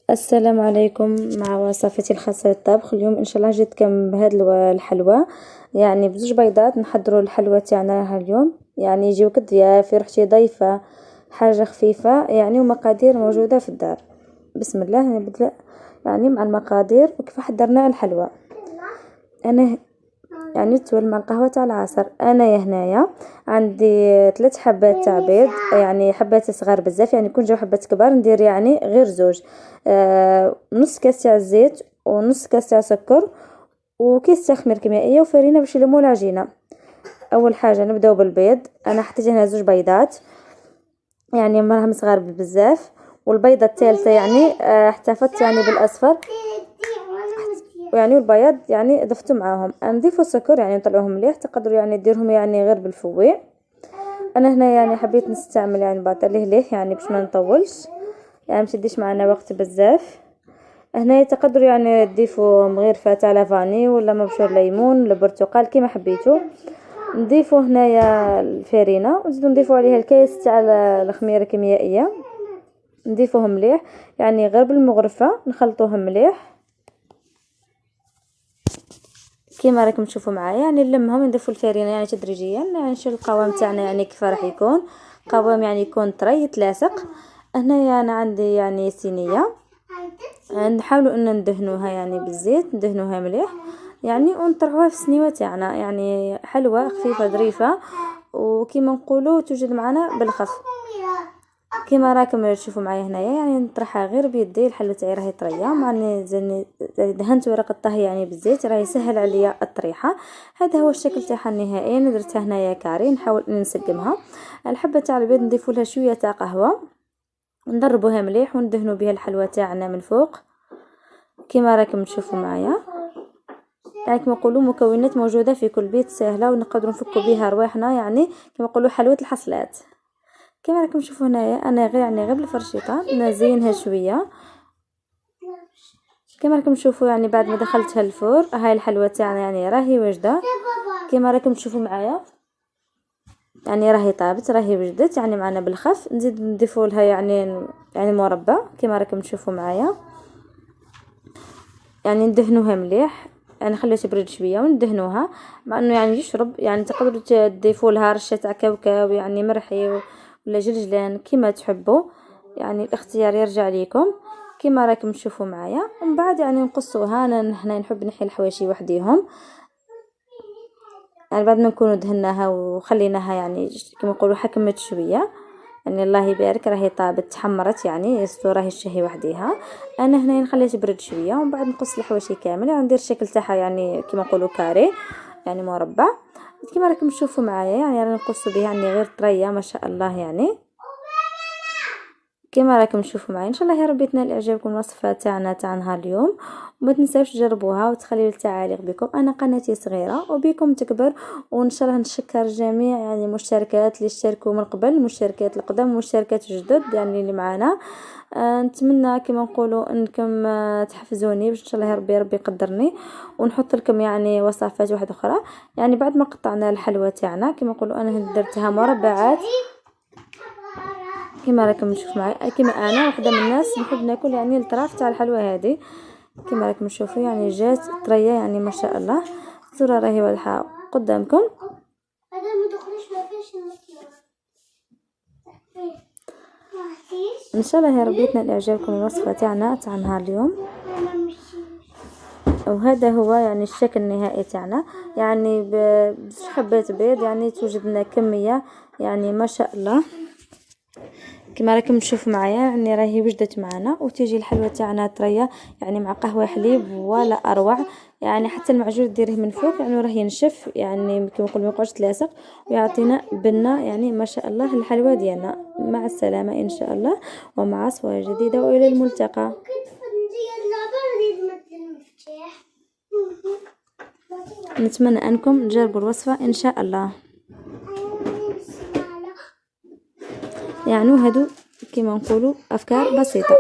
السلام عليكم. مع وصفتي الخاصة للطبخ. اليوم ان شاء الله جيتكم بهذه الحلوى، يعني بزوج بيضات نحضروا الحلوى تاعنا اليوم. يعني يجيوك ضياف، رحتي ضيفة، حاجة خفيفة يعني، ومقادير موجودة في الدار. بسم الله نبدأ يعني مع المقادير وكيف حضرنا الحلوى. انا يعني تول مع القهوة تاع العصر. انا هنايا عندي 3 حبات تاع بيض، يعني حبات صغار بزاف، يعني كون جاو حبات كبار ندير يعني غير زوج. نص كاس تاع الزيت ونص كاس تاع سكر وكيس تاع خميره كيميائيه وفرينه باش يلموا العجينه. اول حاجه نبداو بالبيض. انا حطيت هنا زوج بيضات، يعني راهم صغار بزاف. والبيضه الثالثه يعني احتفظت يعني بالاصفر، يعني البياض يعني ضفته معاهم. نضيفوا السكر يعني نطلعوهم مليح، تقدروا يعني ديرهم يعني غير بالفوي. انا هنا يعني حبيت نستعمل يعني بعض ليه يعني باش ما نطولش، يعني مش تديش معنا وقت بزاف. هنا تقدروا يعني تضيفوا مغرفه تاع لافاني ولا مبشور ليمون ولا برتقال كيما حبيتوا. نضيفوا هنايا الفرينه ونزيدوا نضيفوا عليها الكاس تاع الخميره الكيميائيه، نضيفوهم مليح يعني غير بالمغرفه، نخلطوهم مليح كيما راكم تشوفوا معايا. يعني نلمهم نضيفوا الفرينه يعني تدريجيا، يعني نشوف القوام تاعنا يعني كيف راح يكون. قوام يعني يكون طري يتلاصق. هنايا انا عندي يعني صينيه، نحاولوا ان ندهنوها يعني بالزيت، ندهنوها مليح يعني ونطرحوها في السنيوه تاعنا. يعني حلوه خفيفه ظريفه وكيما نقولوا توجد معنا بالخف. كيما راكم تشوفوا معايا هنايا يعني نطرحها غير بيدي. الحلوه تاعي راهي طريه، مع اني دهنت ورق الطهي يعني بالزيت راهي يسهل عليا الطريحه. هذا هو الشكل تاعها النهائي. درتها هنايا كاري، نحاول ان نسقمها. الحبه تاع البيض نضيفوا لها شويه تاع قهوه، نضربوها مليح وندهنوا بها الحلوى تاعنا من فوق كيما راكم تشوفوا معايا. يعني كما نقولوا مكونات موجوده في كل بيت سهله ونقدروا نفكوا بها رواحنا، يعني كما نقولوا حلوه الحصلات. كما راكم تشوفوا هنايا انا غير بالفرشيطه نزينها شويه كما راكم تشوفوا. يعني بعد ما دخلتها الفور هاي الحلوى تاعنا يعني راهي واجده كما راكم تشوفوا معايا. يعني راهي طابت راهي وجدت يعني معنا بالخف. نزيد نضيفوا لها يعني مربى كما راكم تشوفوا معايا. يعني ندهنوها مليح، يعني خليها تبرد شويه وندهنوها، مع انه يعني يشرب. يعني تقدروا تضيفوا لها رشه تاع كاوكاو يعني مرحي ولا جلجلان كيما تحبوا، يعني الاختيار يرجع ليكم كيما راكم تشوفوا معايا. ومن بعد يعني نقصوها. انا هنا نحب نحي الحواشي وحديهم، يعني بعد ما نكونوا دهناها وخليناها يعني كما نقولوا حكمت شويه، يعني الله يبارك راهي طابت تحمرت يعني راهي الشهي وحديها. انا هنا نخليها تبرد شويه ومن بعد نقص الحواشي كامل، يعني ندير الشكل تاعها يعني كما نقولوا كاري يعني مربع كما راكم تشوفوا معايا. يعني رانا نقصوا بها يعني غير طريه ما شاء الله. يعني كما راكم تشوفوا معايا ان شاء الله يا ربي تنال اعجابكم الوصفه تاعنا تاع نهار اليوم. وما تنساوش تجربوها وتخليوا التعاليق بكم. انا قناتي صغيره وبكم تكبر، وان شاء الله نشكر جميع يعني المشتركات اللي اشتركوا من قبل، المشتركات القدام والمشتركات الجدد يعني اللي معانا. نتمنى كما نقولوا انكم تحفزوني باش ان شاء الله يا ربي يقدرني ونحط لكم يعني وصفات واحده اخرى. يعني بعد ما قطعنا الحلوى تاعنا كما نقولوا انا درتها مربعات كما راكم تشوفوا معايا. كما انا واحده من الناس نحب ناكل يعني الطراف تاع الحلوى هذه كما راكم تشوفوا. يعني جات طريه يعني ما شاء الله. الصوره راهي واضحه قدامكم. ان شاء الله يا ربي تنال اعجابكم الوصفه تاعنا تاع نهار اليوم. وهذا هو يعني الشكل النهائي تاعنا. يعني بحبات بيض يعني توجد لنا كميه يعني ما شاء الله كما راكم تشوفوا معايا. يعني راهي وجدت معنا وتيجي الحلوى تاعنا طريه يعني مع قهوه حليب ولا اروع. يعني حتى المعجون ديريه من فوق يعني راه ينشف يعني كما نقول ما يقعدش لاصق ويعطينا بنه يعني ما شاء الله الحلوى ديالنا. مع السلامه ان شاء الله ومع وصفه جديده والى الملتقى. نتمنى انكم تجربوا الوصفه ان شاء الله. يعني هادو كما نقولوا افكار بسيطه.